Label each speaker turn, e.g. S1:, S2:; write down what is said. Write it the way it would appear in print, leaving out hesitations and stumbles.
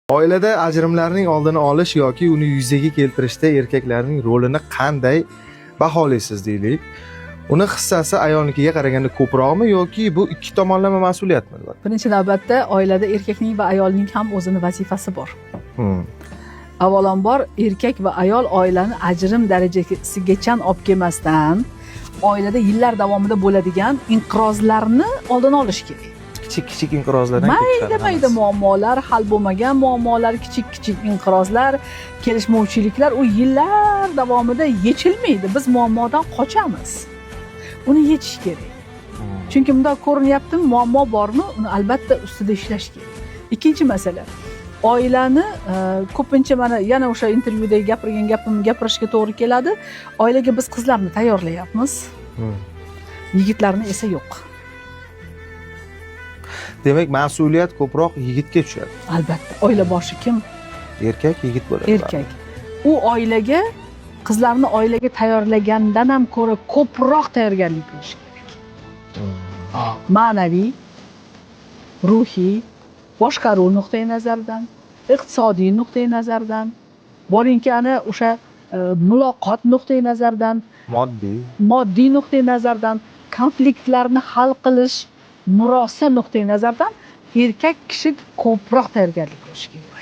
S1: Oilada ajrimlarning oldini olish yoki uni yuzaga keltirishda erkaklarning rolini qanday baholaysiz deylik? Uni hissasi ayolnikiga qaraganda ko'proqmi yoki bu ikki tomonlama mas'uliyatmi?
S2: Birinchi navbatda oilada erkakning va ayolning ham o'zini vazifasi bor. Avvalambor erkak va ayol oilani ajrim darajasigacha olib kelmasdan oilada yillar davomida bo'ladigan inqirozlarni oldini olish kerak.
S1: Kichik inqirozlardan
S2: mayda muammolar, hal bo'lmagan muammolar, kichik inqirozlar, kelishmovchiliklar u yillar davomida yechilmaydi. Biz muammodan qochamiz. Uni yechish kerak. Chunki bunday ko'rinyaptimi, muammo bormi, uni albatta ustida ishlash kerak. Ikkinchi masala, oilani ko'pincha mana yana o'sha intervyudagi gapirgan gapimni gapirishga to'g'ri keladi. Oilaga biz qizlarni tayyorlayapmiz. Yigitlarni esa yo'q.
S1: Demak, mas'uliyat ko'proq yigitga tushadi.
S2: Albatta, oila boshi kim?
S1: Erkak, yigit bo'ladi.
S2: Erkak. U oilaga, qizlarni oilaga tayyorlagandan ham ko'ra ko'proq tayyorgarlik ko'rish kerak. Ma'naviy, ruhiy, boshqaruv nuqtai nazaridan, iqtisodiy nuqtai nazaridan, boringki ana o'sha muloqot nuqtai nazaridan, moddiy nuqtai nazaridan, konfliktlarni hal qilish, murosa nuqtai nazaridan erkak kishi ko'proq tayyorgarlik ko'rishi kerak.